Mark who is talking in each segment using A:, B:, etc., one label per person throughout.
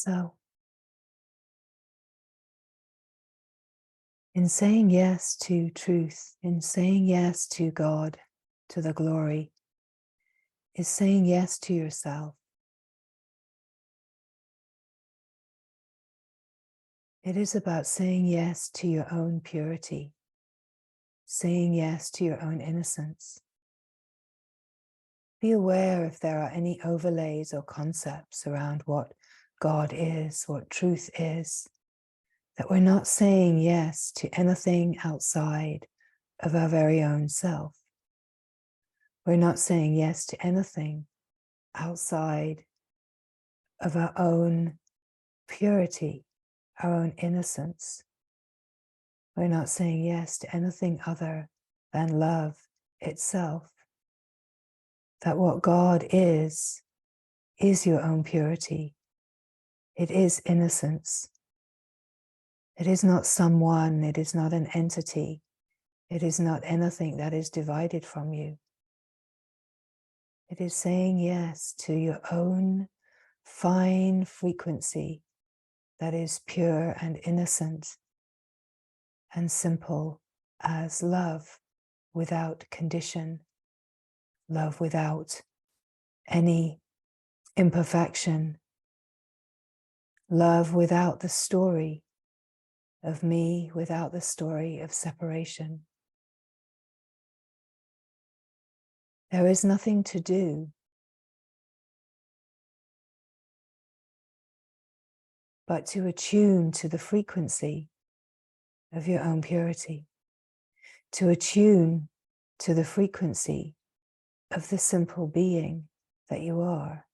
A: So, in saying yes to truth, in saying yes to God, to the glory, is saying yes to yourself. It is about saying yes to your own purity, saying yes to your own innocence. Be aware if there are any overlays or concepts around what God is, what truth is, that we're not saying yes to anything outside of our very own self. We're not saying yes to anything outside of our own purity, our own innocence. We're not saying yes to anything other than love itself. That what God is your own purity. It is innocence. It is not someone, it is not an entity. It is not anything that is divided from you. It is saying yes to your own fine frequency that is pure and innocent and simple as love without condition, love without any imperfection, love without the story of me, without the story of separation. There is nothing to do but to attune to the frequency of your own purity, to attune to the frequency of the simple being that you are,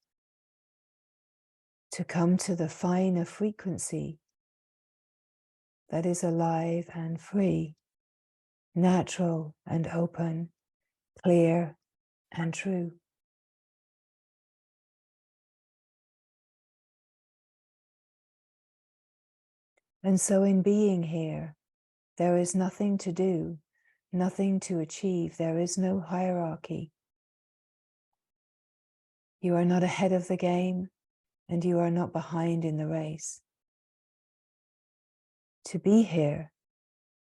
A: to come to the finer frequency that is alive and free, natural and open, clear and true. And so in being here, there is nothing to do, nothing to achieve. There is no hierarchy. You are not ahead of the game and you are not behind in the race. To be here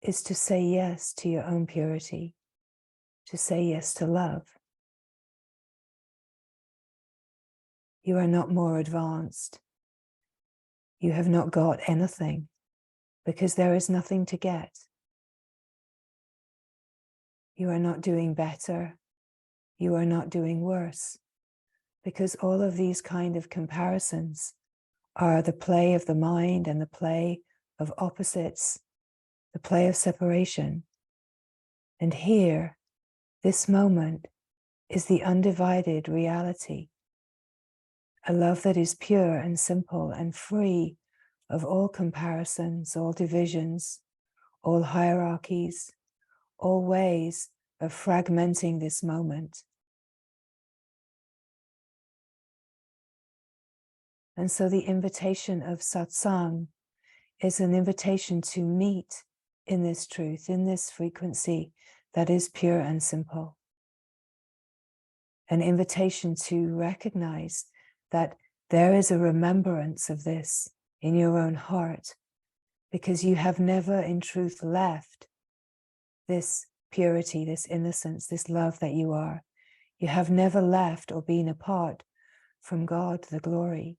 A: is to say yes to your own purity, to say yes to love. You are not more advanced. You have not got anything because there is nothing to get. You are not doing better. You are not doing worse because all of these kind of comparisons are the play of the mind and the play of opposites, the play of separation. And here, this moment is the undivided reality, a love that is pure and simple and free of all comparisons, all divisions, all hierarchies, all ways of fragmenting this moment. And so the invitation of satsang is an invitation to meet in this truth, in this frequency that is pure and simple. An invitation to recognize that there is a remembrance of this in your own heart, because you have never in truth left this purity, this innocence, this love that you are. You have never left or been apart from God, the glory.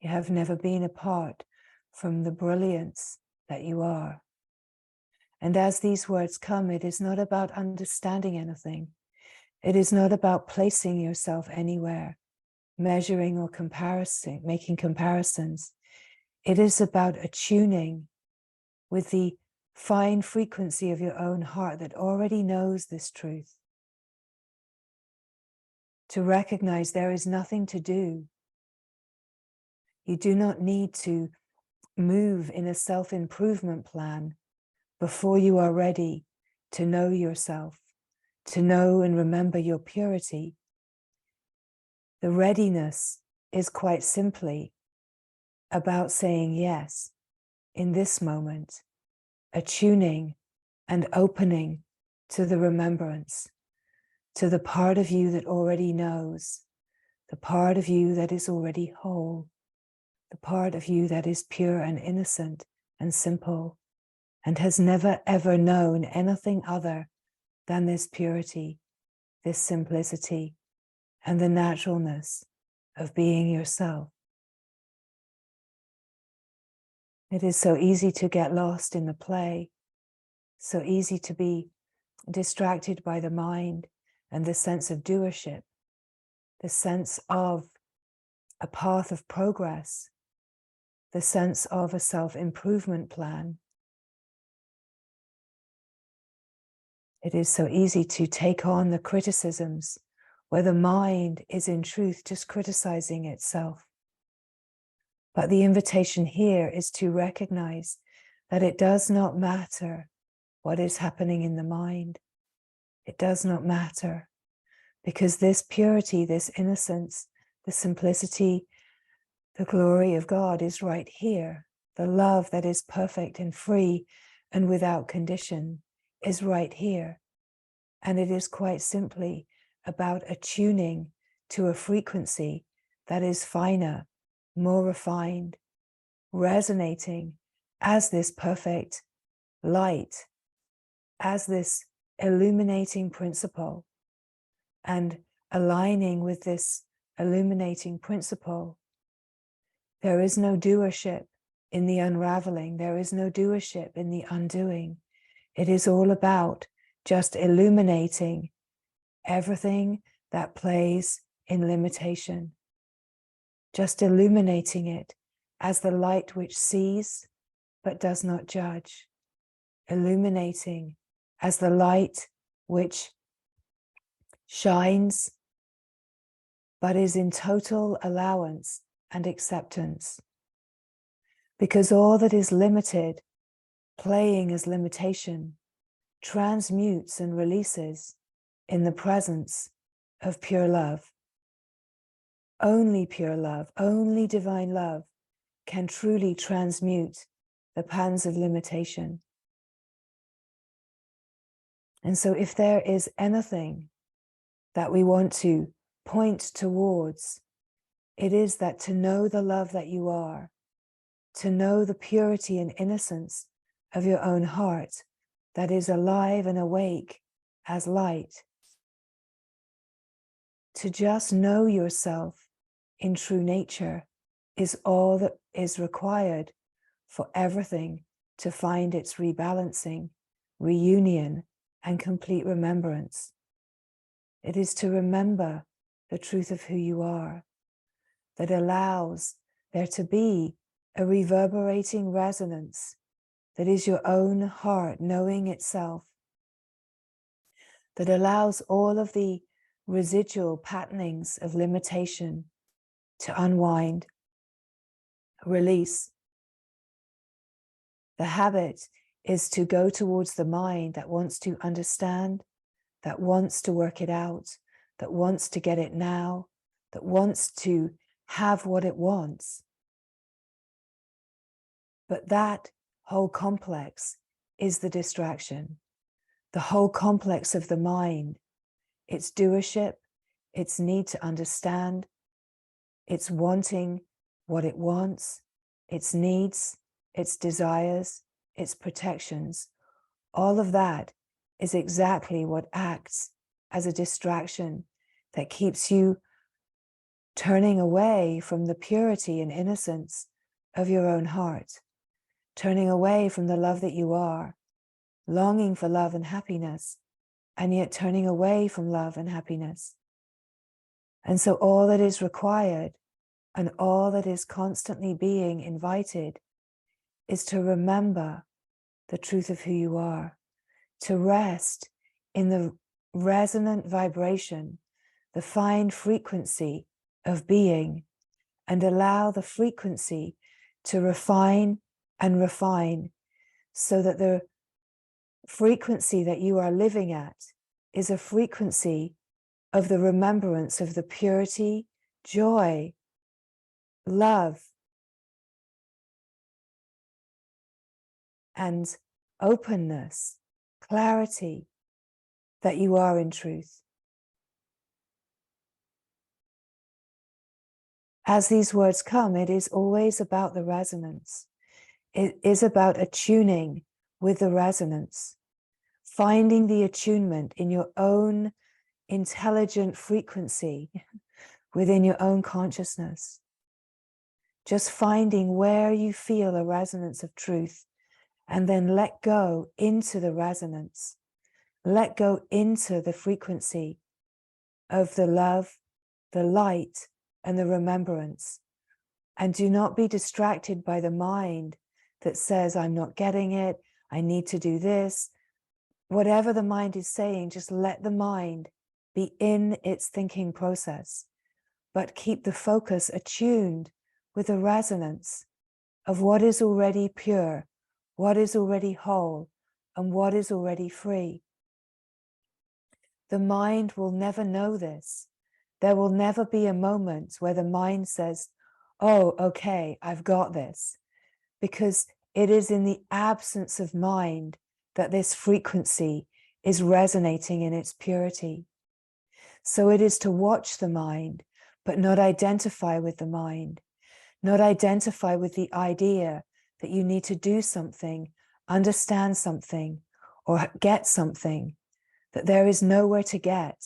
A: You have never been apart from the brilliance that you are. And as these words come, it is not about understanding anything. It is not about placing yourself anywhere, measuring or making comparisons. It is about attuning with the fine frequency of your own heart that already knows this truth. To recognize there is nothing to do. You do not need to move in a self-improvement plan before you are ready to know yourself, to know and remember your purity. The readiness is quite simply about saying yes in this moment, attuning and opening to the remembrance, to the part of you that already knows, the part of you that is already whole, the part of you that is pure and innocent and simple, and has never ever known anything other than this purity, this simplicity, and the naturalness of being yourself. It is so easy to get lost in the play, so easy to be distracted by the mind and the sense of doership, the sense of a path of progress, the sense of a self-improvement plan. It is so easy to take on the criticisms where the mind is in truth just criticizing itself. But the invitation here is to recognize that it does not matter what is happening in the mind. It does not matter, because this purity, this innocence, the simplicity, the glory of God is right here. The love that is perfect and free and without condition is right here. And it is quite simply about attuning to a frequency that is finer, more refined, resonating as this perfect light, as this illuminating principle, and aligning with this illuminating principle. There is no doership in the unraveling. There is no doership in the undoing. It is all about just illuminating everything that plays in limitation. Just illuminating it as the light which sees but does not judge. Illuminating as the light which shines but is in total allowance and acceptance. Because all that is limited, playing as limitation, transmutes and releases in the presence of pure love. Only pure love, only divine love can truly transmute the pans of limitation. And so if there is anything that we want to point towards, it is that to know the love that you are, to know the purity and innocence of your own heart that is alive and awake as light, to just know yourself in true nature is all that is required for everything to find its rebalancing, reunion, and complete remembrance. It is to remember the truth of who you are that allows there to be a reverberating resonance that is your own heart knowing itself, that allows all of the residual patternings of limitation to unwind, release. The habit is to go towards the mind that wants to understand, that wants to work it out, that wants to get it now, that wants to have what it wants. But that whole complex is the distraction, the whole complex of the mind, its doership, its need to understand, its wanting what it wants, its needs, its desires, its protections. All of that is exactly what acts as a distraction that keeps you turning away from the purity and innocence of your own heart, turning away from the love that you are, longing for love and happiness, and yet turning away from love and happiness. And so all that is required and all that is constantly being invited is to remember the truth of who you are, to rest in the resonant vibration, the fine frequency of being, and allow the frequency to refine and refine so that the frequency that you are living at is a frequency of the remembrance of the purity, joy, love, and openness, clarity that you are in truth. as these words come, it is always about the resonance. It is about attuning with the resonance, finding the attunement in your own intelligent frequency within your own consciousness. Just finding where you feel a resonance of truth, and then let go into the resonance. Let go into the frequency of the love, the light, and the remembrance. And do not be distracted by the mind that says, I'm not getting it, I need to do this. Whatever the mind is saying, just let the mind be in its thinking process, but keep the focus attuned with the resonance of what is already pure, what is already whole, and what is already free. The mind will never know this. There will never be a moment where the mind says, oh, okay, I've got this. Because it is in the absence of mind that this frequency is resonating in its purity. So it is to watch the mind, but not identify with the mind, not identify with the idea that you need to do something, understand something, or get something that there is nowhere to get.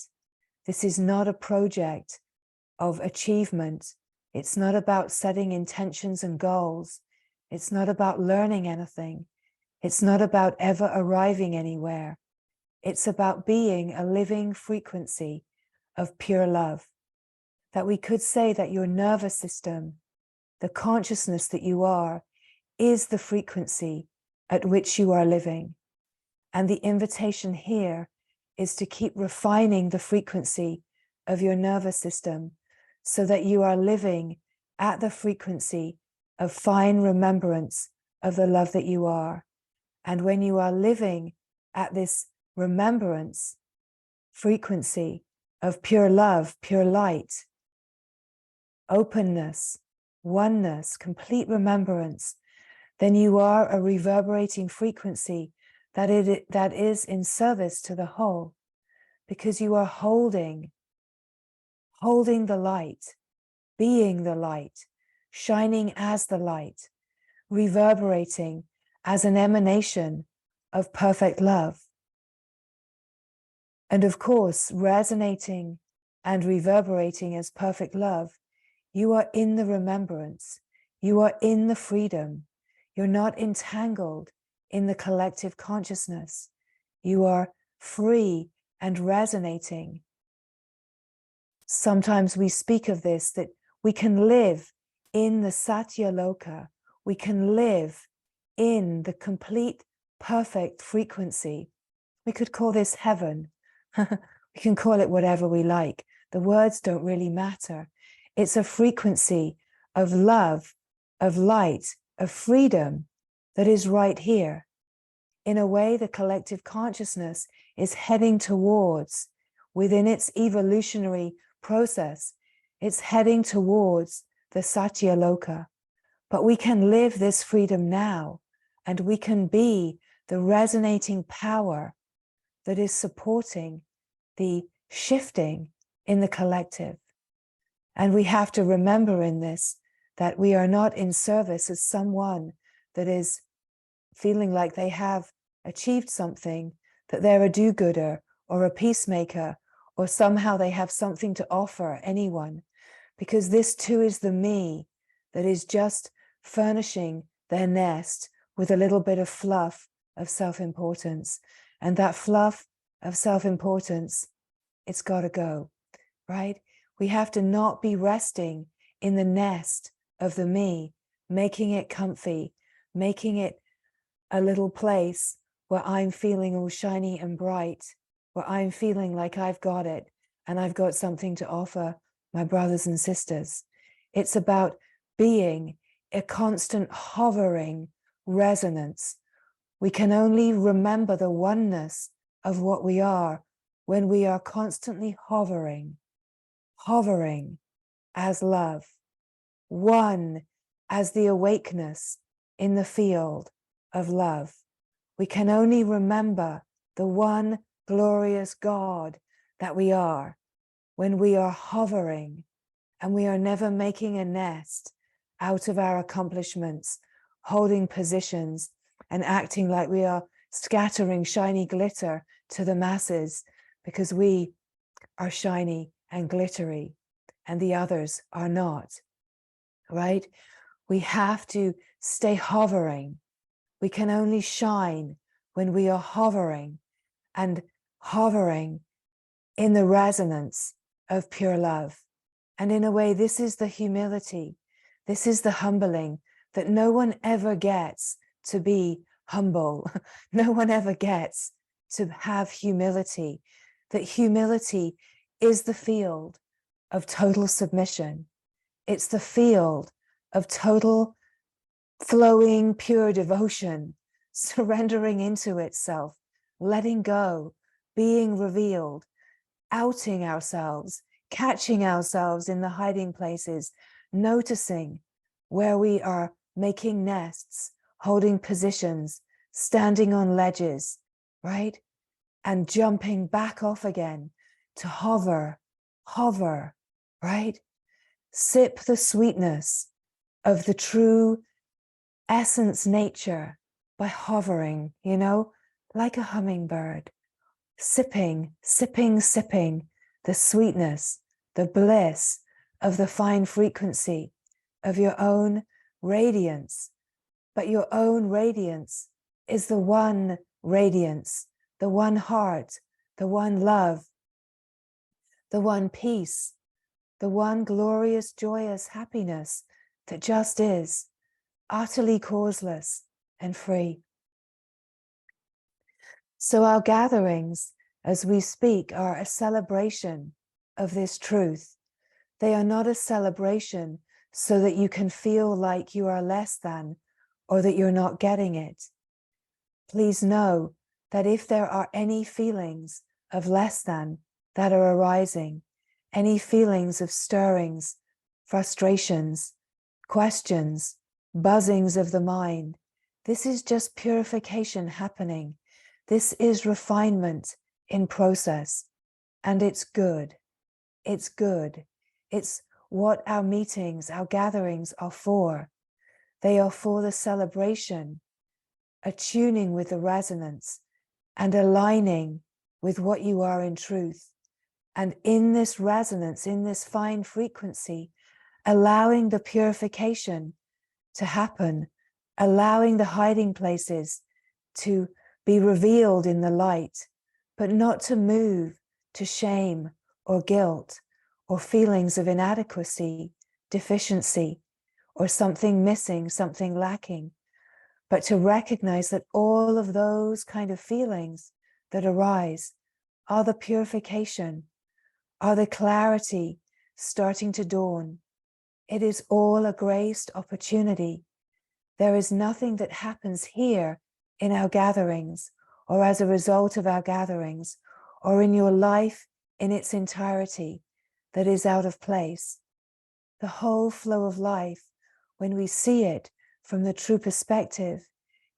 A: This is not a project of achievement. It's not about setting intentions and goals. It's not about learning anything. It's not about ever arriving anywhere. It's about being a living frequency of pure love. That we could say that your nervous system, the consciousness that you are, is the frequency at which you are living. And the invitation here is to keep refining the frequency of your nervous system so that you are living at the frequency of fine remembrance of the love that you are. And when you are living at this remembrance frequency of pure love, pure light, openness, oneness, complete remembrance, then you are a reverberating frequency that is in service to the whole, because you are holding the light, being the light, shining as the light, reverberating as an emanation of perfect love. And of course, resonating and reverberating as perfect love, you are in the remembrance, you are in the freedom, you're not entangled in the collective consciousness. You are free and resonating. Sometimes we speak of this, that we can live in the Satya Loka. We can live in the complete, perfect frequency. We could call this heaven. We can call it whatever we like. The words don't really matter. It's a frequency of love, of light, of freedom that is right here. In a way, the collective consciousness is heading towards, within its evolutionary process, it's heading towards the Satya Loka. But we can live this freedom now, and we can be the resonating power that is supporting the shifting in the collective. And we have to remember in this that we are not in service as someone that is feeling like they have achieved something, that they're a do-gooder or a peacemaker, or somehow they have something to offer anyone, because this too is the me that is just furnishing their nest with a little bit of fluff of self-importance. And that fluff of self-importance, it's got to go, right? We have to not be resting in the nest of the me, making it comfy, making it a little place where I'm feeling all shiny and bright, where I'm feeling like I've got it and I've got something to offer my brothers and sisters. It's about being a constant hovering resonance. We can only remember the oneness of what we are when we are constantly hovering as love, one as the awakeness in the field of love. We can only remember the one glorious God that we are when we are hovering and we are never making a nest out of our accomplishments, holding positions and acting like we are scattering shiny glitter to the masses because we are shiny and glittery and the others are not, right? We have to stay hovering. We can only shine when we are hovering, and hovering in the resonance of pure love. And in a way, this is the humility. This is the humbling that no one ever gets to be humble. No one ever gets to have humility. That humility is the field of total submission. It's the field of total flowing, pure devotion, surrendering into itself, letting go, being revealed, outing ourselves, catching ourselves in the hiding places, noticing where we are making nests, holding positions, standing on ledges, right? And jumping back off again to hover, right? Sip the sweetness of the true essence nature by hovering, you know, like a hummingbird, sipping the sweetness, the bliss of the fine frequency of your own radiance. But your own radiance is the one radiance, the one heart, the one love, the one peace, the one glorious, joyous happiness that just is, utterly causeless and free. So our gatherings, as we speak, are a celebration of this truth. They are not a celebration so that you can feel like you are less than or that you're not getting it. Please know that if there are any feelings of less than that are arising, any feelings of stirrings, frustrations, questions, buzzings of the mind, this is just purification happening. This is refinement in process, and it's good. It's good. It's what our meetings, our gatherings are for. They are for the celebration, attuning with the resonance and aligning with what you are in truth. And in this resonance, in this fine frequency, allowing the purification to happen, allowing the hiding places to be revealed in the light, but not to move to shame or guilt or feelings of inadequacy, deficiency, or something missing, something lacking, but to recognize that all of those kind of feelings that arise are the purification, are the clarity starting to dawn. It is all a graced opportunity. There is nothing that happens here in our gatherings or as a result of our gatherings or in your life in its entirety that is out of place. The whole flow of life, when we see it from the true perspective,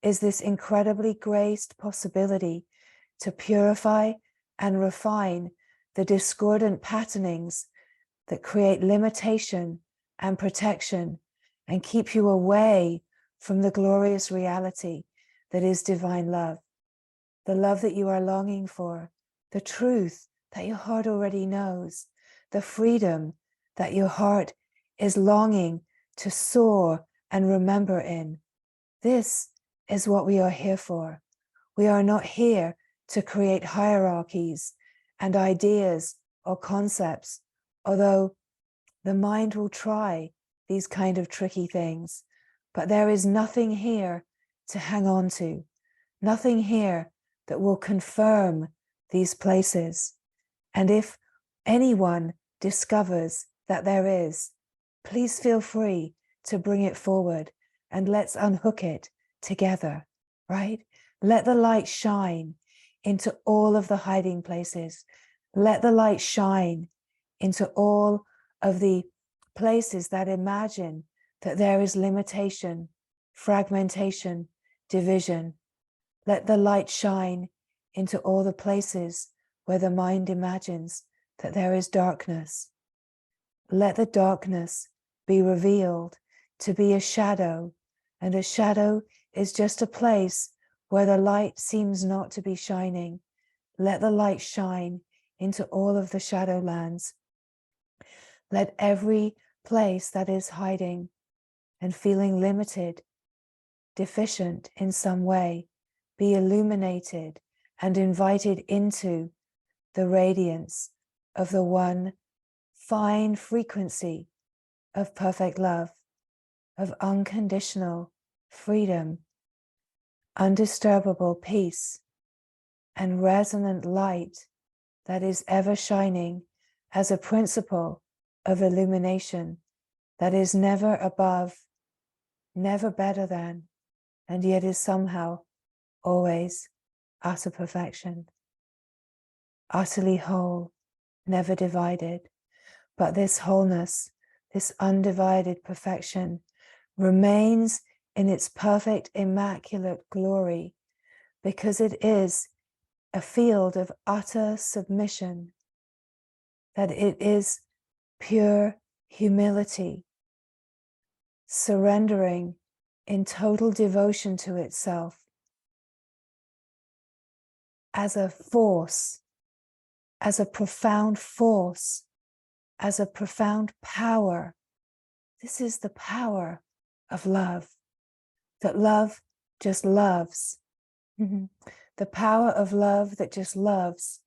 A: is this incredibly graced possibility to purify and refine the discordant patternings that create limitation and protection and keep you away from the glorious reality that is divine love, the love that you are longing for, the truth that your heart already knows, the freedom that your heart is longing to soar and remember in. This is what we are here for. We are not here to create hierarchies and ideas or concepts, although the mind will try these kind of tricky things. But there is nothing here to hang on to, nothing here that will confirm these places. And if anyone discovers that there is, please feel free to bring it forward and let's unhook it together, right? Let the light shine into all of the hiding places. Let the light shine into all of the places that imagine that there is limitation, fragmentation, division. Let the light shine into all the places where the mind imagines that there is darkness. Let the darkness be revealed to be a shadow, and a shadow is just a place where the light seems not to be shining. Let the light shine into all of the shadowlands. Let every place that is hiding and feeling limited, deficient in some way, be illuminated and invited into the radiance of the one fine frequency of perfect love, of unconditional freedom, undisturbable peace, and resonant light that is ever shining as a principle of illumination that is never above, never better than, and yet is somehow always utter perfection, utterly whole, never divided. But this wholeness, this undivided perfection, remains in its perfect, immaculate glory because it is a field of utter submission, that it is pure humility, surrendering in total devotion to itself as a force, as a profound force, as a profound power. This is the power of love, that love just loves. The power of love that just loves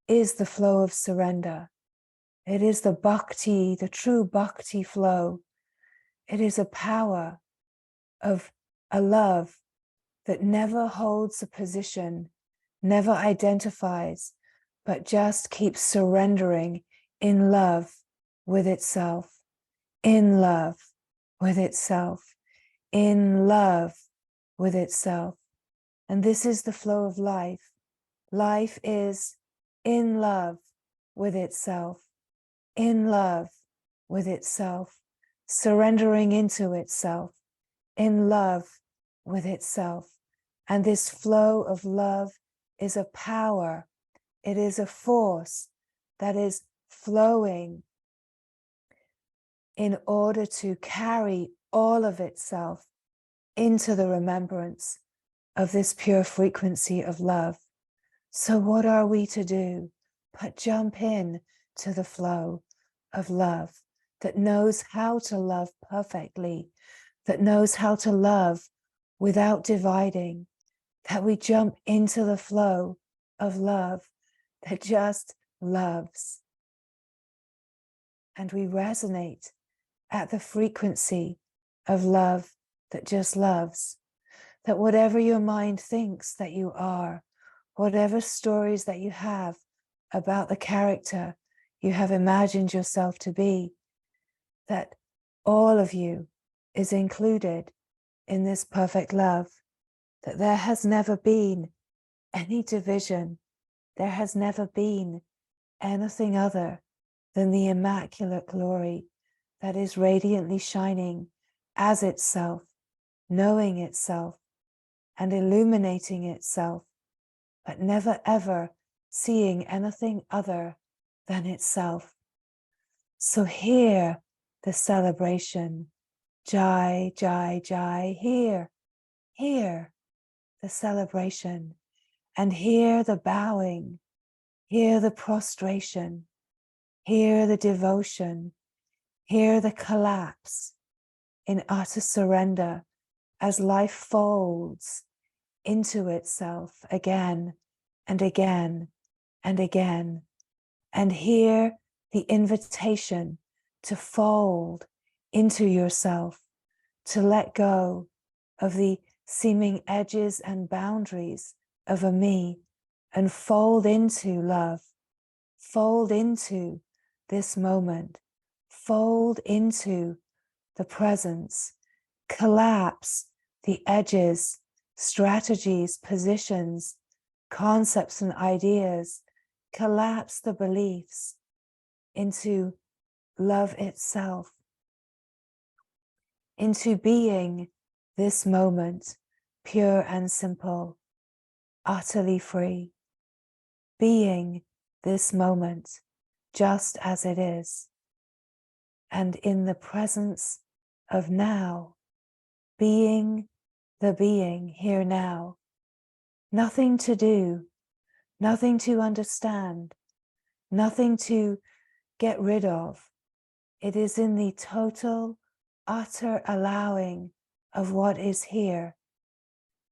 A: is the flow of surrender. It is the bhakti, the true bhakti flow. It is a power of a love that never holds a position, never identifies, but just keeps surrendering in love with itself, in love with itself, in love with itself. And this is the flow of life. Life is in love with itself, in love with itself, surrendering into itself, in love with itself. And this flow of love is a power, it is a force that is flowing in order to carry all of itself into the remembrance of this pure frequency of love. So what are we to do but jump in to the flow of love that knows how to love perfectly, that knows how to love without dividing, that we jump into the flow of love that just loves. And we resonate at the frequency of love that just loves. That whatever your mind thinks that you are, whatever stories that you have about the character you have imagined yourself to be, that all of you is included in this perfect love, that there has never been any division, there has never been anything other than the immaculate glory that is radiantly shining as itself, knowing itself, and illuminating itself, but never ever seeing anything other than itself. So hear the celebration. Jai, Jai, Jai. Hear the celebration, and hear the bowing, hear the prostration, hear the devotion, hear the collapse in utter surrender as life folds into itself again and again and again. And hear the invitation to fold into yourself, to let go of the seeming edges and boundaries of a me, and fold into love, fold into this moment, fold into the presence, collapse the edges, strategies, positions, concepts and ideas, collapse the beliefs into love itself, into being this moment, pure and simple, utterly free, being this moment just as it is. and in the presence of now, being the being here now. Nothing to do, nothing to understand, nothing to get rid of. It is in the total, utter allowing of what is here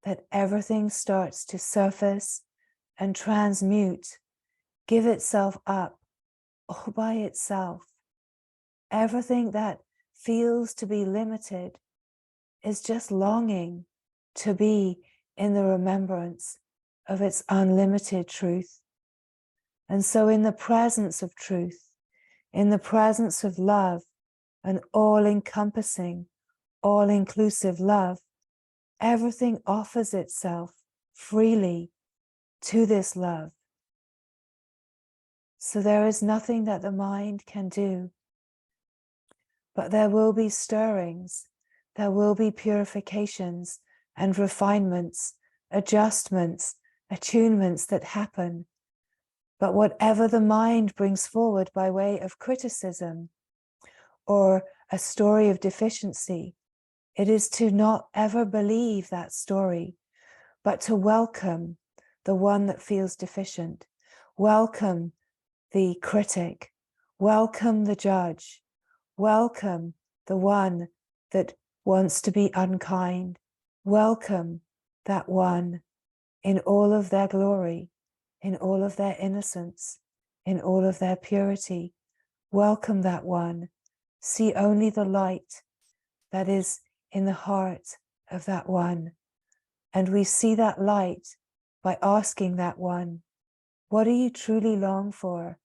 A: that everything starts to surface and transmute, give itself up all by itself. Everything that feels to be limited is just longing to be in the remembrance of its unlimited truth. And so in the presence of truth, in the presence of love, an all-encompassing, all-inclusive love, everything offers itself freely to this love. So there is nothing that the mind can do, but there will be stirrings, there will be purifications and refinements, adjustments, attunements that happen. But whatever the mind brings forward by way of criticism or a story of deficiency, it is to not ever believe that story, but to welcome the one that feels deficient, welcome the critic, welcome the judge, welcome the one that wants to be unkind, welcome that one in all of their glory, in all of their innocence, in all of their purity. Welcome that one. See only the light that is in the heart of that one. And we see that light by asking that one, what do you truly long for,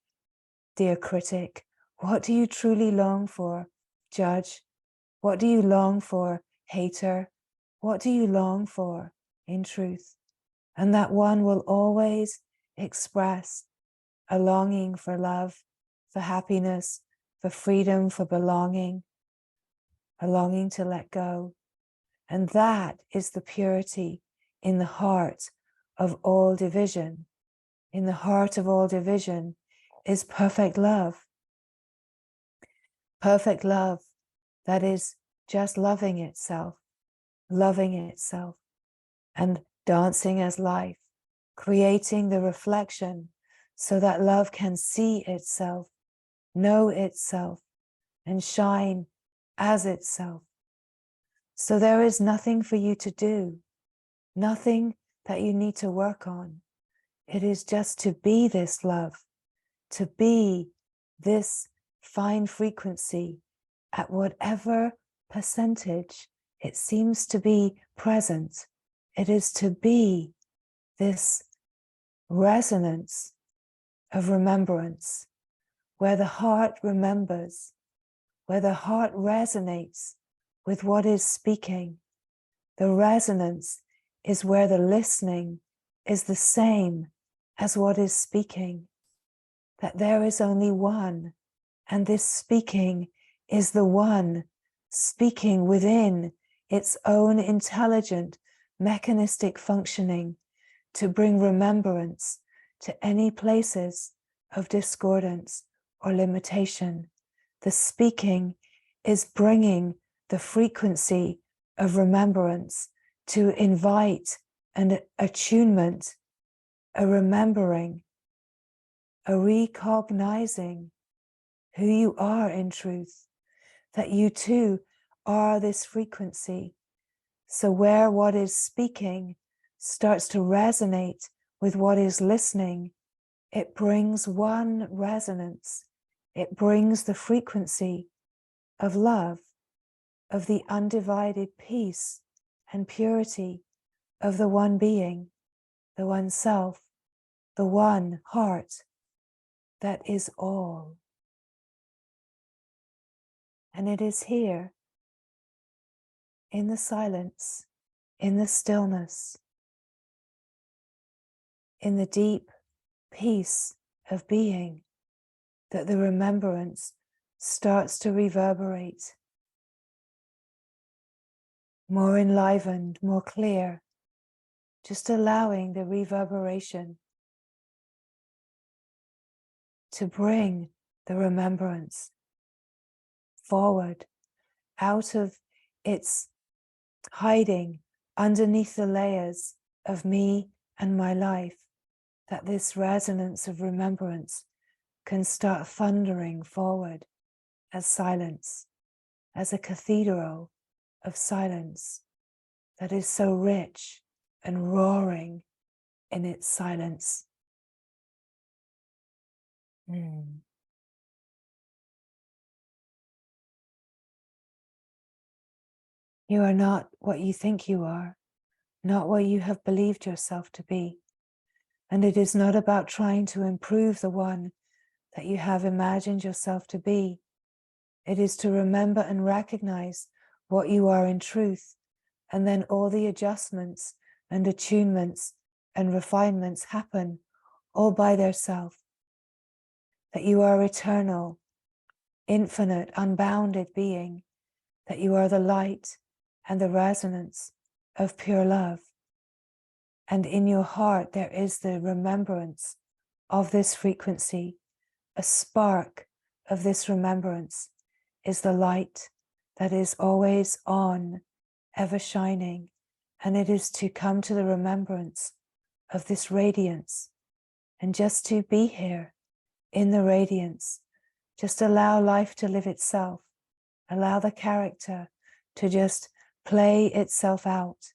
A: dear critic? What do you truly long for, judge? What do you long for, hater? What do you long for in truth? And that one will always express a longing for love, for happiness, for freedom, for belonging, a longing to let go. And that is the purity in the heart of all division. In the heart of all division is perfect love. Perfect love that is just loving itself, and dancing as life, creating the reflection so that love can see itself, know itself, and shine as itself. So there is nothing for you to do, nothing that you need to work on. It is just to be this love, to be this fine frequency at whatever percentage it seems to be present. It is to be this resonance of remembrance, where the heart remembers, where the heart resonates with what is speaking. The resonance is where the listening is the same as what is speaking, that there is only one, and this speaking is the one speaking within its own intelligent, mechanistic functioning to bring remembrance to any places of discordance or limitation. The speaking is bringing the frequency of remembrance to invite an attunement, a remembering, a recognizing who you are in truth, that you too are this frequency. So where what is speaking starts to resonate with what is listening, it brings one resonance. It brings the frequency of love, of the undivided peace and purity of the one being, the one self, the one heart that is all. And it is here, in the silence, in the stillness, in the deep peace of being, that the remembrance starts to reverberate, more enlivened, more clear, just allowing the reverberation to bring the remembrance forward, out of its hiding underneath the layers of me and my life, that this resonance of remembrance can start thundering forward as silence, as a cathedral of silence that is so rich and roaring in its silence. You are not what you think you are, not what you have believed yourself to be. And it is not about trying to improve the one that you have imagined yourself to be. It is to remember and recognize what you are in truth, and then all the adjustments and attunements and refinements happen all by themselves. That you are eternal, infinite, unbounded being, that you are the light and the resonance of pure love. And in your heart, there is the remembrance of this frequency. A spark of this remembrance is the light that is always on, ever shining. And it is to come to the remembrance of this radiance and just to be here in the radiance. Just allow life to live itself. Allow the character to just play itself out.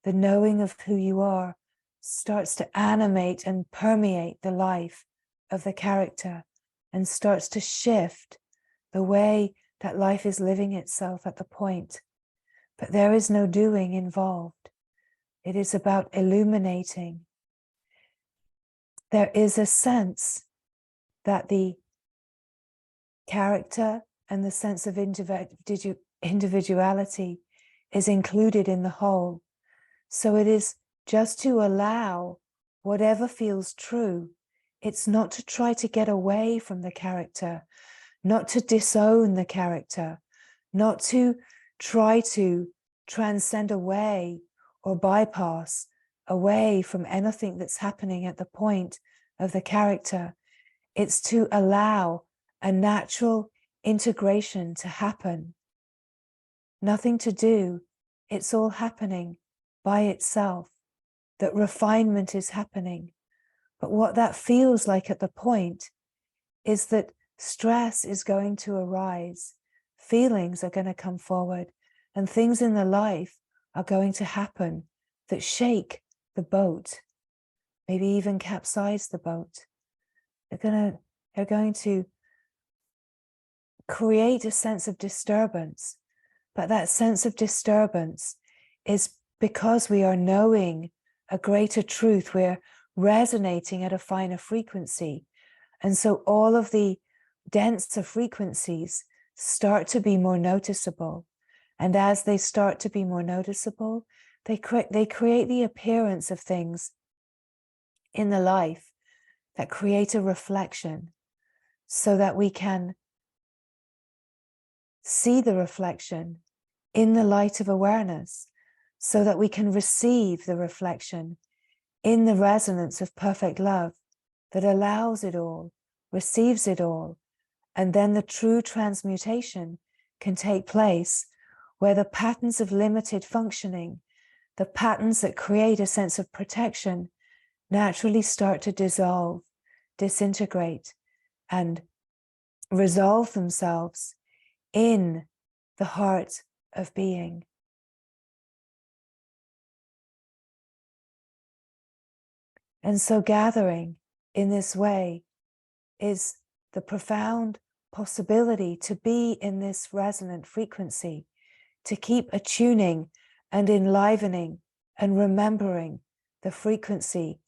A: The knowing of who you are starts to animate and permeate the life of the character and starts to shift the way that life is living itself at the point. But there is no doing involved. It is about illuminating. There is a sense that the character and the sense of individuality is included in the whole. So it is just to allow whatever feels true. It's not to try to get away from the character, not to disown the character, not to try to transcend away or bypass away from anything that's happening at the point of the character. It's to allow a natural integration to happen. Nothing to do. It's all happening by itself. That refinement is happening. But what that feels like at the point is that stress is going to arise. Feelings are going to come forward, and things in the life are going to happen that shake the boat, maybe even capsize the boat. They're going to create a sense of disturbance. But that sense of disturbance is because we are knowing a greater truth. We're resonating at a finer frequency. And so all of the denser frequencies start to be more noticeable. And as they start to be more noticeable, they create the appearance of things in the life that create a reflection, so that we can see the reflection in the light of awareness, so that we can receive the reflection in the resonance of perfect love that allows it all, receives it all, and then the true transmutation can take place where the patterns of limited functioning, the patterns that create a sense of protection, naturally start to dissolve, disintegrate, and resolve themselves in the heart of being. And so gathering in this way is the profound possibility to be in this resonant frequency, to keep attuning and enlivening and remembering the frequency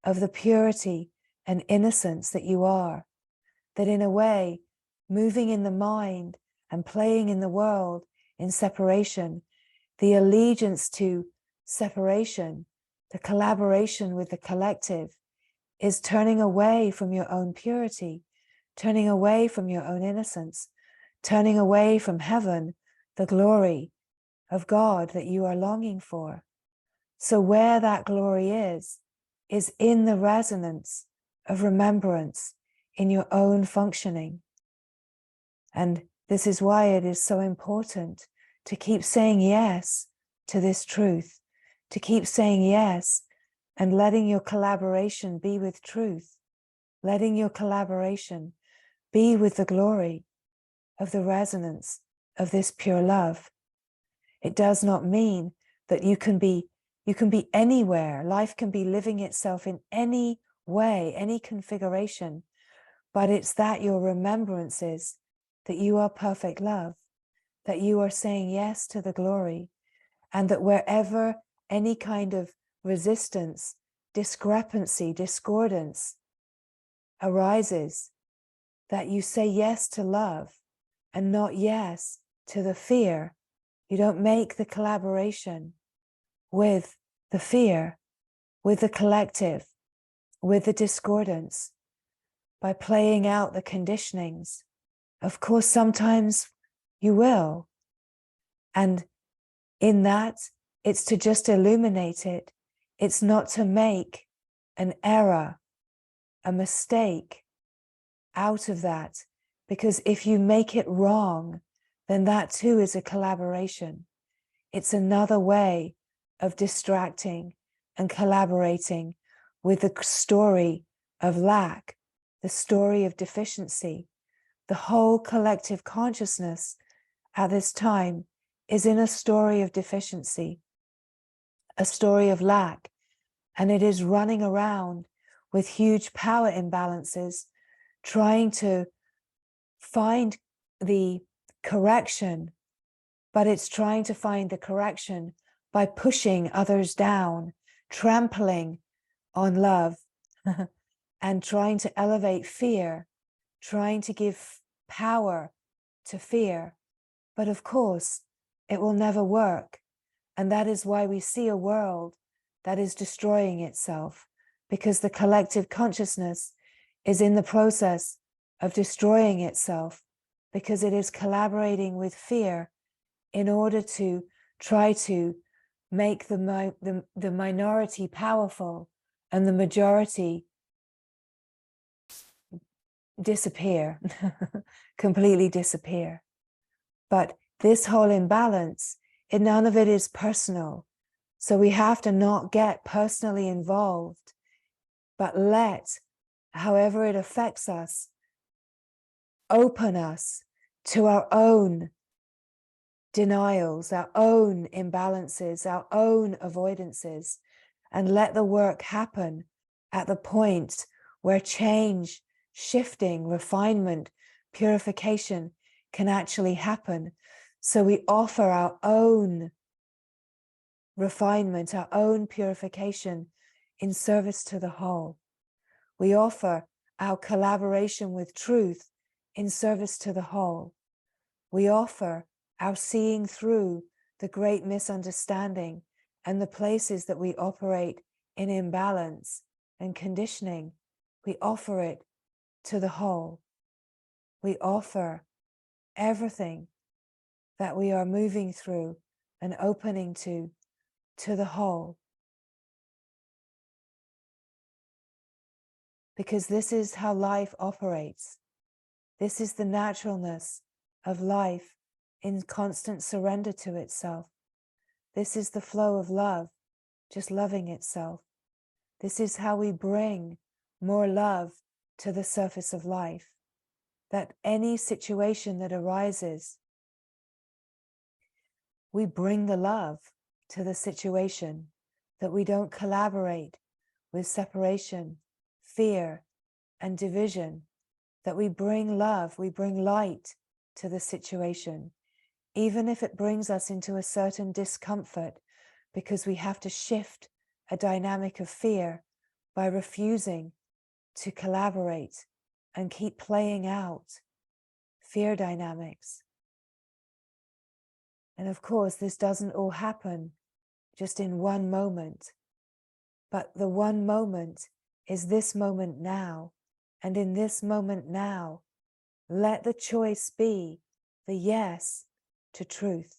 A: of the purity and innocence that you are, that in a way, moving in the mind and playing in the world in separation, the allegiance to separation, the collaboration with the collective, is turning away from your own purity, turning away from your own innocence, turning away from heaven, the glory of God that you are longing for. So where that glory is in the resonance of remembrance in your own functioning. And This is why it is so important to keep saying yes to this truth, to keep saying yes and letting your collaboration be with truth, letting your collaboration be with the glory of the resonance of this pure love. It does not mean that you can be anywhere. Life can be living itself in any way, any configuration, but it's that your remembrance is that you are perfect love, that you are saying yes to the glory, and that wherever any kind of resistance, discrepancy, discordance arises, that you say yes to love and not yes to the fear. You don't make the collaboration with the fear, with the collective, with the discordance, by playing out the conditionings. Of course, sometimes you will. And in that, it's to just illuminate it. It's not to make an error, a mistake out of that. Because if you make it wrong, then that too is a collaboration. It's another way of distracting and collaborating with the story of lack, the story of deficiency. The whole collective consciousness at this time is in a story of deficiency, a story of lack, and it is running around with huge power imbalances, trying to find the correction, but it's trying to find the correction by pushing others down, trampling on love, and trying to elevate fear, trying to give power to fear. But of course, it will never work. And that is why we see a world that is destroying itself, because the collective consciousness is in the process of destroying itself, because it is collaborating with fear in order to try to make the minority powerful and the majority disappear, completely disappear. But this whole imbalance, none of it is personal. So we have to not get personally involved, but let, however it affects us, open us to our own denials, our own imbalances, our own avoidances, and let the work happen at the point where change, shifting, refinement, purification can actually happen. So we offer our own refinement, our own purification in service to the whole. We offer our collaboration with truth in service to the whole. We offer our seeing through the great misunderstanding and the places that we operate in imbalance and conditioning. We offer it to the whole. We offer everything that we are moving through and opening to the whole. Because this is how life operates. This is the naturalness of life in constant surrender to itself. This is the flow of love, just loving itself. This is how we bring more love to the surface of life. That any situation that arises, we bring the love to the situation, that we don't collaborate with separation, fear, and division, that we bring love, we bring light to the situation, even if it brings us into a certain discomfort, because we have to shift a dynamic of fear by refusing to collaborate and keep playing out fear dynamics. And of course, this doesn't all happen just in one moment, but the one moment is this moment now. And in this moment now, let the choice be the yes to truth.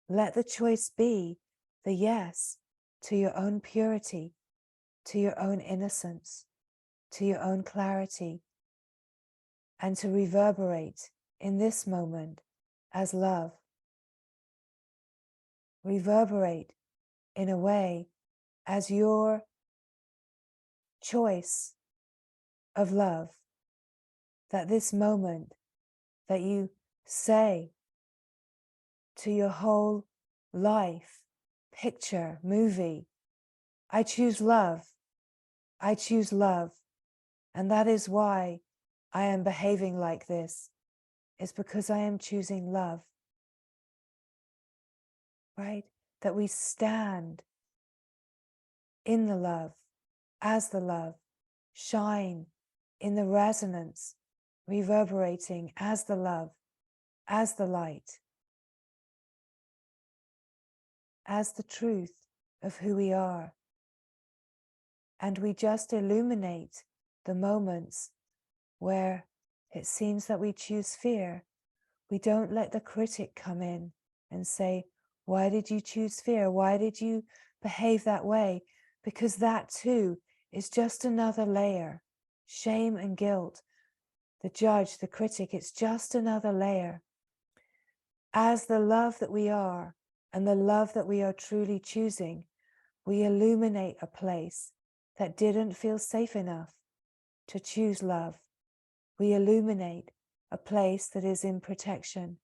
A: Let the choice be the yes to your own purity, to your own innocence, to your own clarity, and to reverberate in this moment as love. Reverberate in a way as your choice of love, that this moment that you say to your whole life, picture, movie, I choose love, I choose love, and that is why I am behaving like this. It's because I am choosing love, right? That we stand in the love, as the love, shine in the resonance, reverberating as the love, as the light, as the truth of who we are. And we just illuminate the moments where it seems that we choose fear. We don't let the critic come in and say, why did you choose fear? Why did you behave that way? Because that too is just another layer. Shame and guilt, the judge, the critic, it's just another layer. As the love that we are and the love that we are truly choosing, we illuminate a place that didn't feel safe enough to choose love. We illuminate a place that is in protection.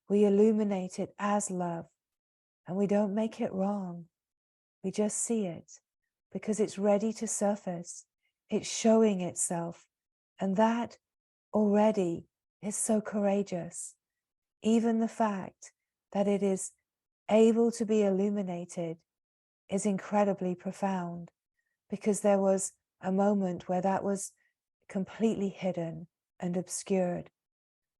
A: We illuminate it as love, and we don't make it wrong. We just see it because it's ready to surface. It's showing itself, and that already is so courageous. Even the fact that it is able to be illuminated is incredibly profound, because there was a moment where that was completely hidden and obscured.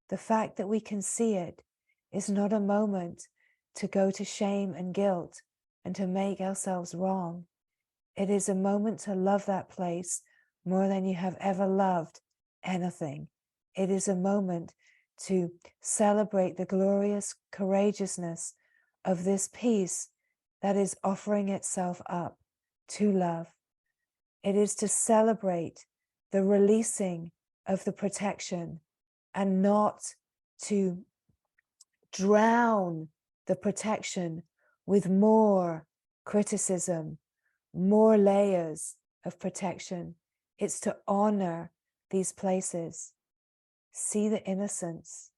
A: The fact that we can see it is not a moment to go to shame and guilt and to make ourselves wrong. It is a moment to love that place more than you have ever loved anything. It is a moment to celebrate the glorious courageousness of this peace that is offering itself up to love. It is to celebrate the releasing of the protection and not to drown the protection with more criticism, more layers of protection. It's to honor these places. See the innocence.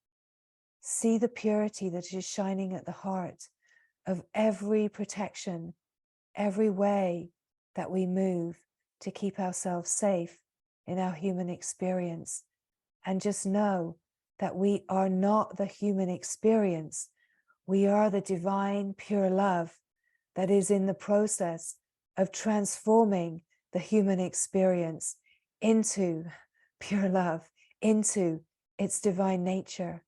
A: See the purity that is shining at the heart of every protection, every way that we move to keep ourselves safe in our human experience. And just know that we are not the human experience. We are the divine pure love that is in the process of transforming the human experience into pure love, into its divine nature.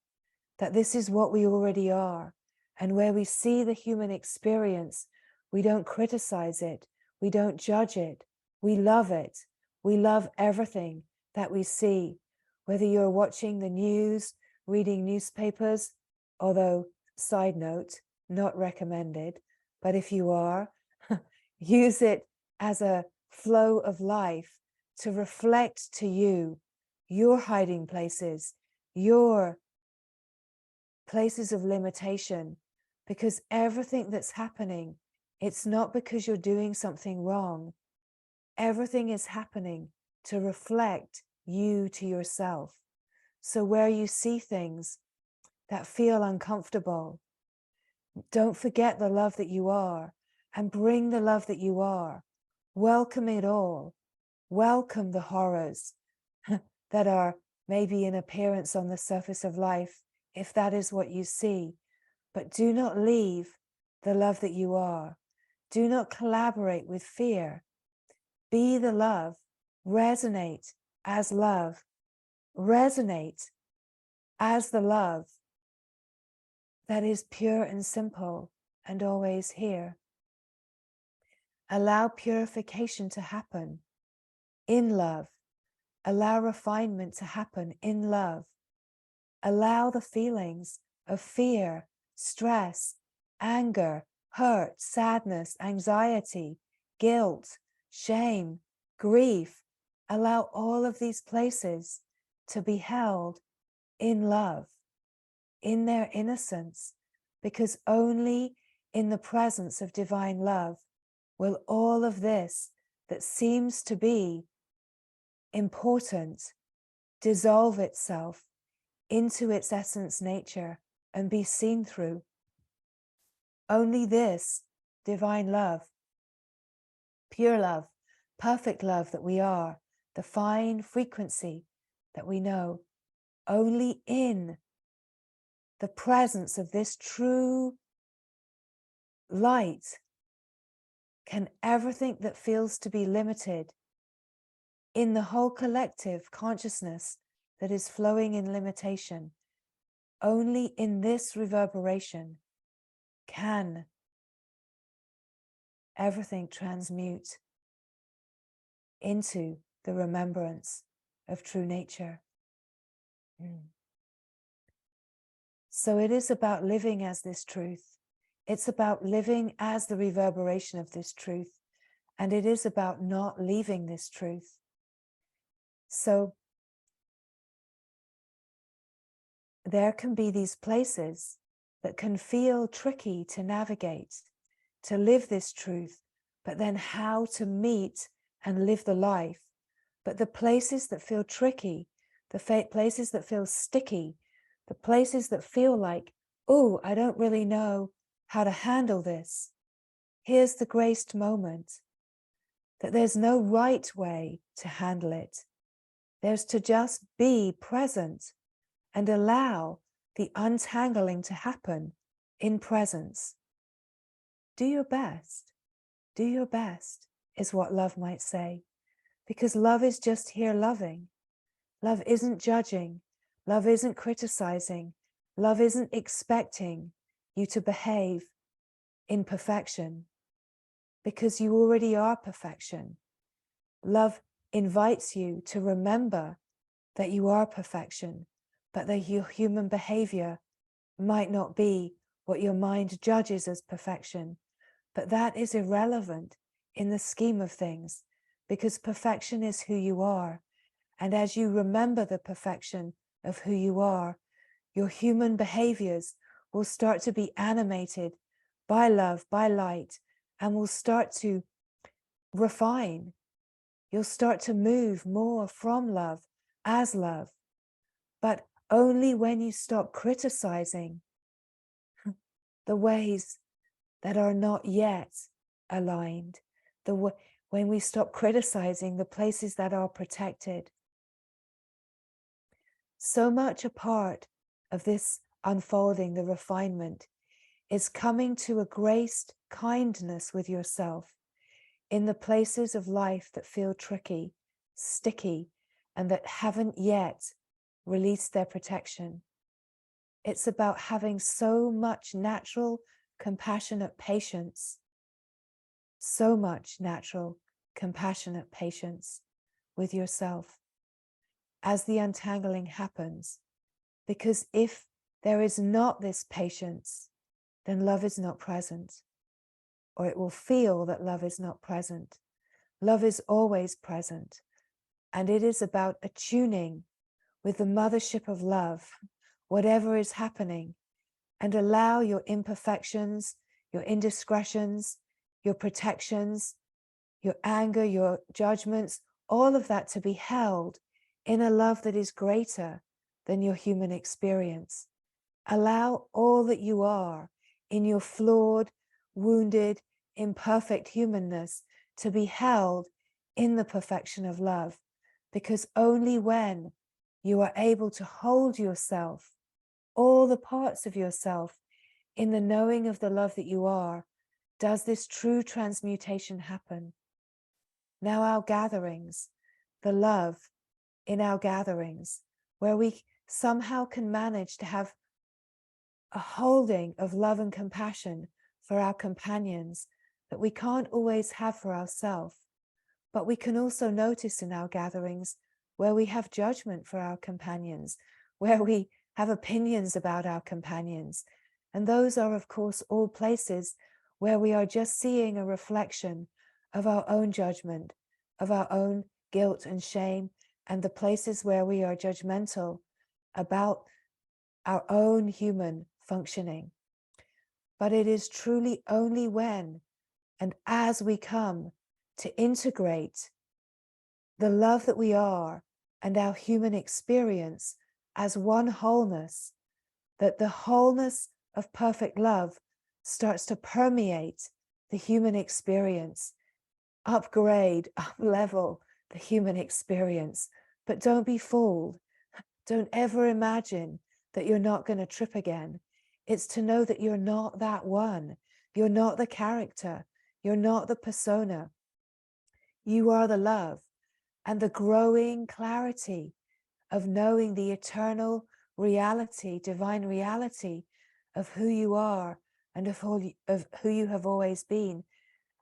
A: That this is what we already are. And where we see the human experience, we don't criticize it. We don't judge it. We love it. We love everything that we see. Whether you're watching the news, reading newspapers, although, side note, not recommended, but if you are, use it as a flow of life to reflect to you your hiding places, your places of limitation, because everything that's happening, it's not because you're doing something wrong. Everything is happening to reflect you to yourself. So where you see things that feel uncomfortable, don't forget the love that you are and bring the love that you are. Welcome it all. Welcome the horrors that are maybe in appearance on the surface of life, if that is what you see. But do not leave the love that you are. Do not collaborate with fear. Be the love. Resonate as love. Resonate as the love that is pure and simple and always here. Allow purification to happen in love. Allow refinement to happen in love. Allow the feelings of fear, stress, anger, hurt, sadness, anxiety, guilt, shame, grief. Allow all of these places to be held in love, in their innocence, because only in the presence of divine love will all of this that seems to be important dissolve itself into its essence nature and be seen through. Only this divine love, pure love, perfect love that we are, the fine frequency that we know, only in the presence of this true light can everything that feels to be limited in the whole collective consciousness that is flowing in limitation, only in this reverberation can everything transmute into the remembrance of true nature. So it is about living as this truth. It's about living as the reverberation of this truth. And it is about not leaving this truth. So there can be these places that can feel tricky to navigate, to live this truth, but then how to meet and live the life. But the places that feel tricky, the places that feel sticky, the places that feel like, oh, I don't really know how to handle this. Here's the graced moment that there's no right way to handle it. There's to just be present and allow the untangling to happen in presence. Do your best. Do your best is what love might say. Because love is just here loving. Love isn't judging. Love isn't criticizing. Love isn't expecting you to behave in perfection, because you already are perfection. Love invites you to remember that you are perfection, but that your human behavior might not be what your mind judges as perfection. But that is irrelevant in the scheme of things, because perfection is who you are. And as you remember the perfection of who you are, your human behaviors will start to be animated by love, by light, and will start to refine. You'll start to move more from love as love, but only when you stop criticizing the ways that are not yet aligned, when we stop criticizing the places that are protected. So much a part of this unfolding, the refinement, is coming to a graced kindness with yourself in the places of life that feel tricky, sticky, and that haven't yet released their protection. It's about having so much natural, compassionate patience, so much natural, compassionate patience with yourself as the untangling happens. Because if there is not this patience, then love is not present, or it will feel that love is not present. Love is always present, and it is about attuning with the mothership of love, whatever is happening, and allow your imperfections, your indiscretions, your protections, your anger, your judgments, all of that to be held in a love that is greater than your human experience. Allow all that you are in your flawed, wounded, imperfect humanness to be held in the perfection of love, because only when you are able to hold yourself, all the parts of yourself, in the knowing of the love that you are, does this true transmutation happen. Now our gatherings, the love in our gatherings, where we somehow can manage to have a holding of love and compassion for our companions that we can't always have for ourselves. But we can also notice in our gatherings where we have judgment for our companions, where we have opinions about our companions. And those are, of course, all places where we are just seeing a reflection of our own judgment, of our own guilt and shame, and the places where we are judgmental about our own human functioning. But it is truly only when and as we come to integrate the love that we are and our human experience as one wholeness, that the wholeness of perfect love starts to permeate the human experience, upgrade, up-level the human experience. But don't be fooled. Don't ever imagine that you're not going to trip again. It's to know that you're not that one. You're not the character. You're not the persona. You are the love. And the growing clarity of knowing the eternal reality, divine reality of who you are and of who you have always been.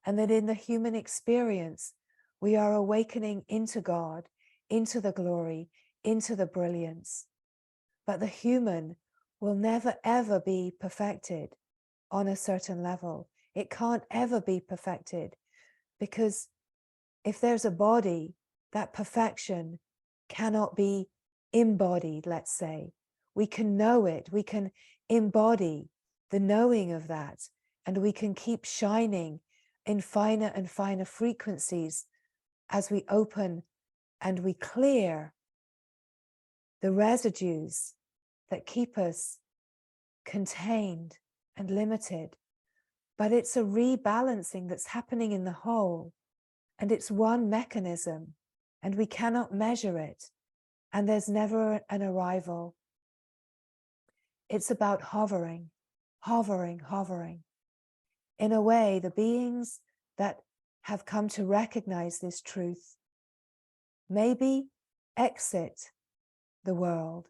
A: And that in the human experience, we are awakening into God, into the glory, into the brilliance. But the human will never, ever be perfected on a certain level. It can't ever be perfected, because if there's a body, that perfection cannot be embodied, let's say. We can know it, we can embody the knowing of that, and we can keep shining in finer and finer frequencies as we open and we clear the residues that keep us contained and limited. But it's a rebalancing that's happening in the whole, and it's one mechanism, and we cannot measure it, and there's never an arrival. It's about hovering, hovering, hovering. In a way, the beings that have come to recognize this truth maybe exit the world.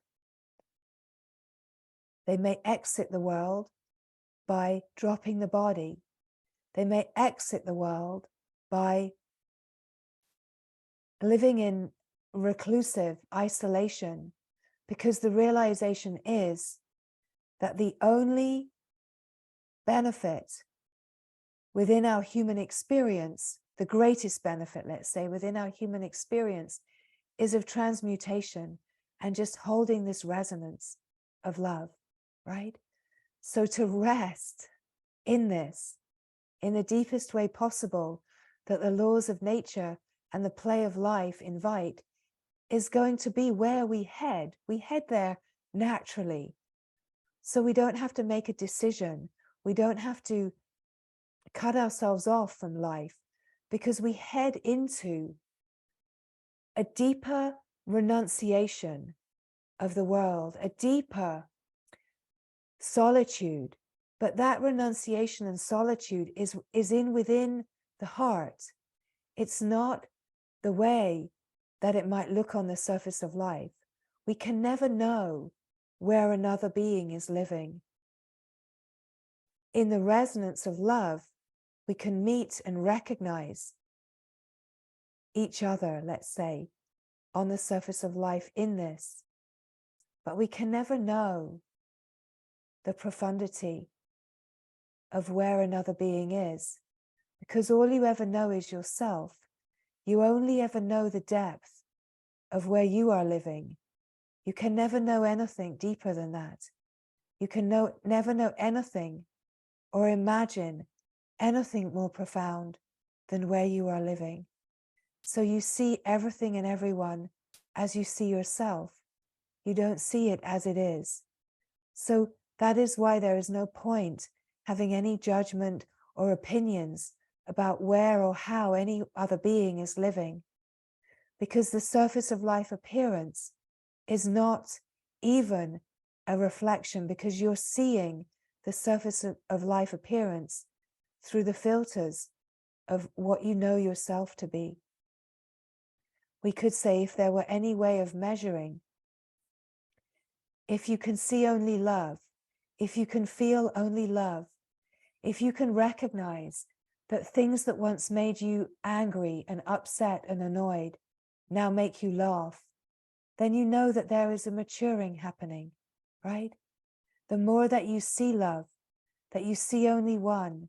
A: They may exit the world by dropping the body. They may exit the world by living in reclusive isolation, because the realization is that the only benefit within our human experience, the greatest benefit, let's say, within our human experience, is of transmutation and just holding this resonance of love, right? So to rest in this, in the deepest way possible, that the laws of nature and the play of life invite, is going to be where we head. We head there naturally. So we don't have to make a decision. We don't have to cut ourselves off from life, because we head into a deeper renunciation of the world, a deeper solitude. But that renunciation and solitude is within the heart. It's not the way that it might look on the surface of life. We can never know where another being is living. In the resonance of love, we can meet and recognize each other, let's say, on the surface of life in this. But we can never know the profundity of where another being is, because all you ever know is yourself. You only ever know the depth of where you are living. You can never know anything deeper than that. You can never know anything or imagine anything more profound than where you are living. So you see everything and everyone as you see yourself. You don't see it as it is. So that is why there is no point having any judgment or opinions about where or how any other being is living, because the surface of life appearance is not even a reflection, because you're seeing the surface of life appearance through the filters of what you know yourself to be. We could say, if there were any way of measuring, if you can see only love, if you can feel only love, if you can recognize that things that once made you angry and upset and annoyed now make you laugh, then you know that there is a maturing happening, right? The more that you see love, that you see only one,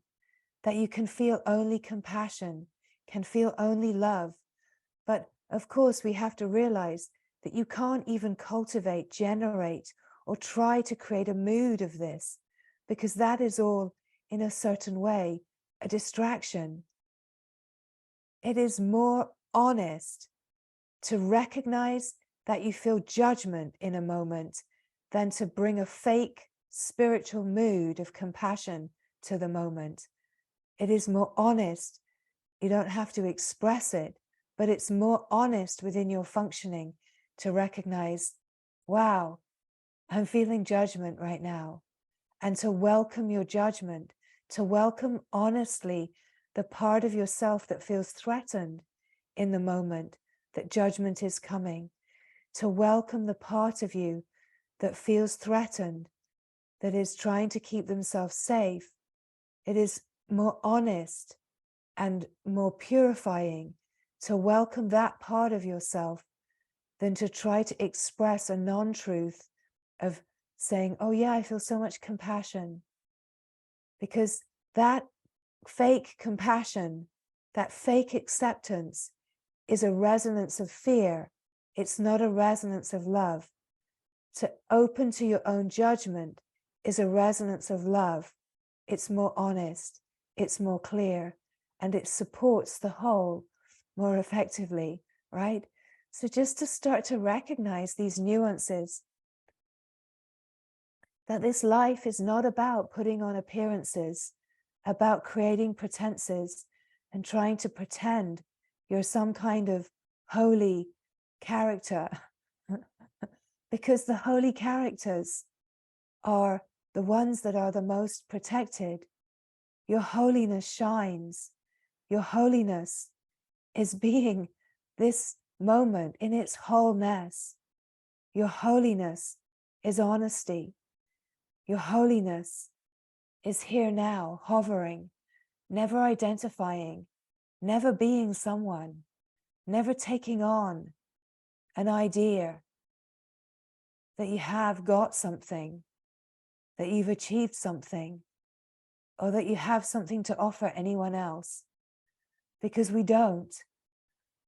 A: that you can feel only compassion, can feel only love. But of course, we have to realize that you can't even cultivate, generate, or try to create a mood of this, because that is all, in a certain way, a distraction. It is more honest to recognize that you feel judgment in a moment than to bring a fake spiritual mood of compassion to the moment. It is more honest. You don't have to express it, but it's more honest within your functioning to recognize, wow, I'm feeling judgment right now. And to welcome your judgment, to welcome honestly the part of yourself that feels threatened in the moment that judgment is coming, to welcome the part of you that feels threatened, that is trying to keep themselves safe. It is more honest and more purifying to welcome that part of yourself than to try to express a non-truth of saying, oh yeah, I feel so much compassion. Because that fake compassion, that fake acceptance is a resonance of fear. It's not a resonance of love. To open to your own judgment is a resonance of love. It's more honest, it's more clear, and it supports the whole more effectively, right? So just to start to recognize these nuances, that this life is not about putting on appearances, about creating pretenses and trying to pretend you're some kind of holy character, because the holy characters are the ones that are the most protected. Your holiness shines. Your holiness is being this moment in its wholeness. Your holiness is honesty. Your holiness is here now, hovering, never identifying, never being someone, never taking on an idea that you have got something, that you've achieved something, or that you have something to offer anyone else, because we don't.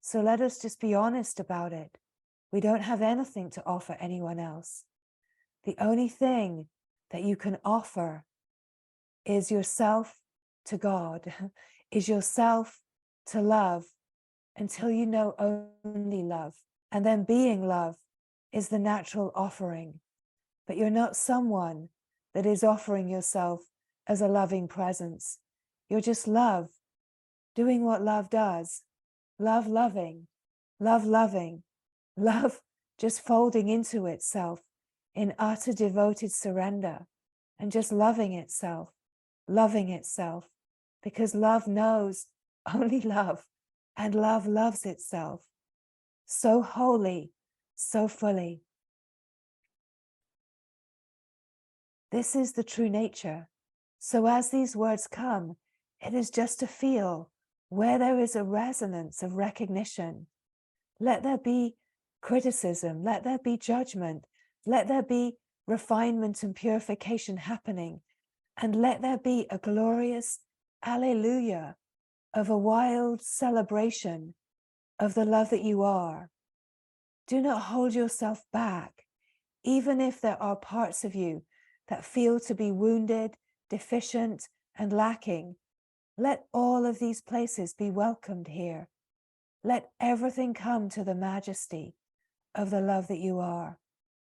A: So let us just be honest about it. We don't have anything to offer anyone else. The only thing that you can offer is yourself to God, is yourself to love until you know only love. And then being love is the natural offering. But you're not someone that is offering yourself as a loving presence. You're just love, doing what love does. Love loving, love loving, love just folding into itself in utter devoted surrender and just loving itself, because love knows only love, and love loves itself so wholly, so fully. This is the true nature. So as these words come, it is just to feel where there is a resonance of recognition. Let there be criticism, let there be judgment, let there be refinement and purification happening, and let there be a glorious alleluia of a wild celebration of the love that you are. Do not hold yourself back, even if there are parts of you that feel to be wounded, deficient, and lacking. Let all of these places be welcomed here. Let everything come to the majesty of the love that you are.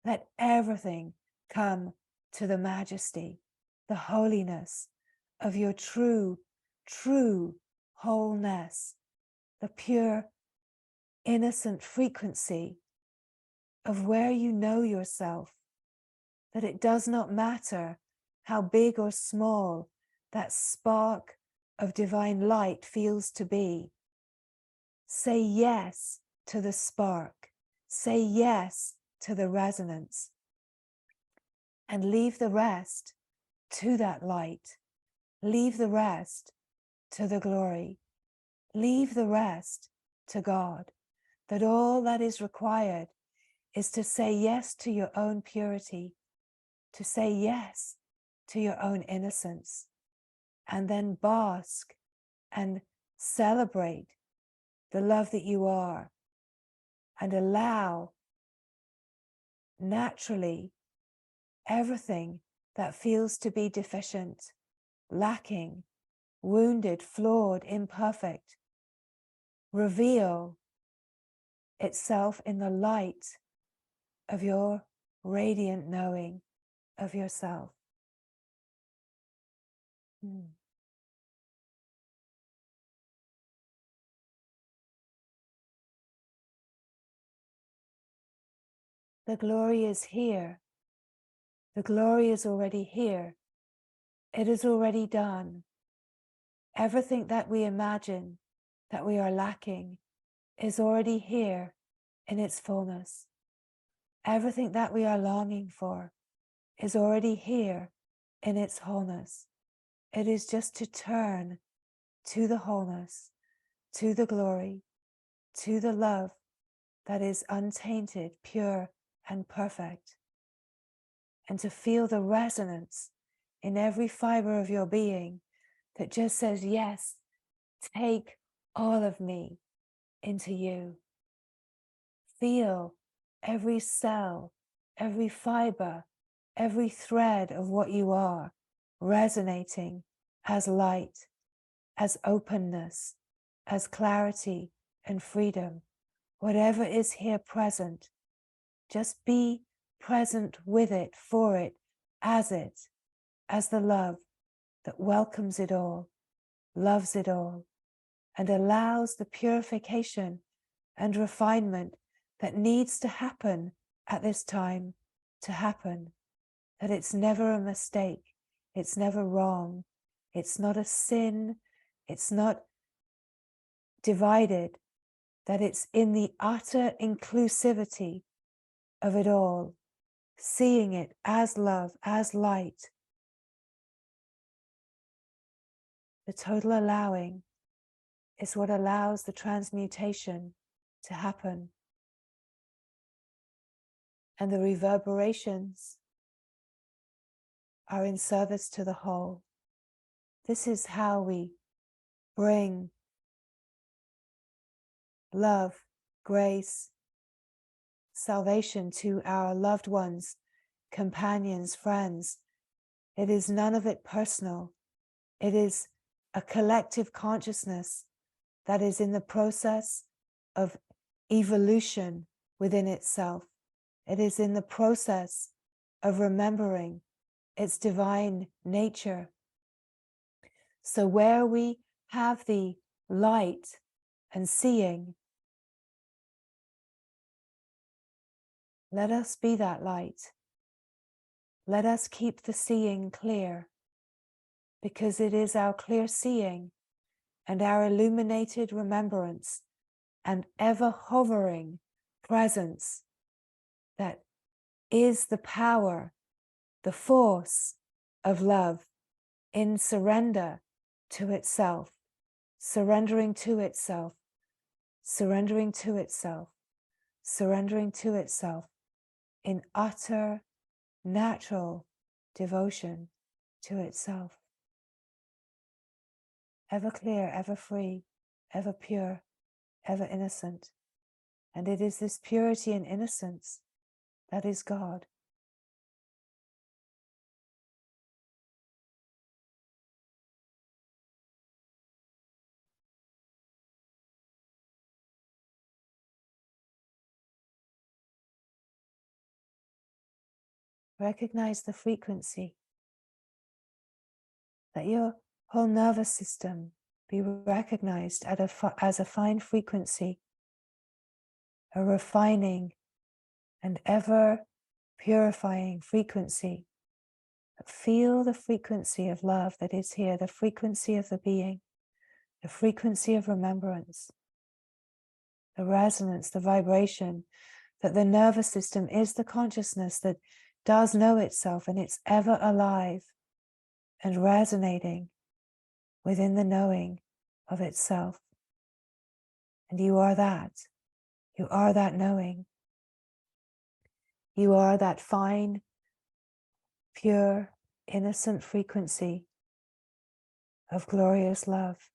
A: Let everything come to the majesty, the holiness of your true wholeness, the pure, innocent frequency of where you know yourself, that it does not matter how big or small that spark of divine light feels to be. Say yes to the spark. Say yes to the resonance. And leave the rest to that light. Leave the rest to the glory. Leave the rest to God. That all that is required is to say yes to your own purity, to say yes to your own innocence, and then bask and celebrate the love that you are, and allow naturally everything that feels to be deficient, lacking, wounded, flawed, imperfect, reveal itself in the light of your radiant knowing of yourself. The glory is here. The glory is already here. It is already done. Everything that we imagine that we are lacking is already here in its fullness. Everything that we are longing for is already here in its wholeness. It is just to turn to the wholeness, to the glory, to the love that is untainted, pure, and perfect, and to feel the resonance in every fiber of your being that just says, yes, take all of me into you. Feel every cell, every fiber, every thread of what you are resonating as light, as openness, as clarity and freedom. Whatever is here present, just be present with it, for it, as the love that welcomes it all, loves it all, and allows the purification and refinement that needs to happen at this time to happen. That it's never a mistake, it's never wrong, it's not a sin, it's not divided, that it's in the utter inclusivity of it all, seeing it as love, as light. The total allowing is what allows the transmutation to happen. And the reverberations are in service to the whole. This is how we bring love, grace, salvation to our loved ones, companions, friends. It is none of it personal. It is a collective consciousness that is in the process of evolution within itself. It is in the process of remembering its divine nature. So where we have the light and seeing, let us be that light. Let us keep the seeing clear, because it is our clear seeing and our illuminated remembrance and ever hovering presence that is the power, the force of love in surrender to itself, surrendering to itself, surrendering to itself, surrendering to itself in utter natural devotion to itself. Ever clear, ever free, ever pure, ever innocent. And it is this purity and innocence that is God. Recognize the frequency, that your whole nervous system be recognized as a fine frequency, a refining and ever purifying frequency. Feel the frequency of love that is here, the frequency of the being, the frequency of remembrance, the resonance, the vibration, that the nervous system is the consciousness that does know itself, and it's ever alive and resonating within the knowing of itself. And you are that. You are that knowing. You are that fine, pure, innocent frequency of glorious love.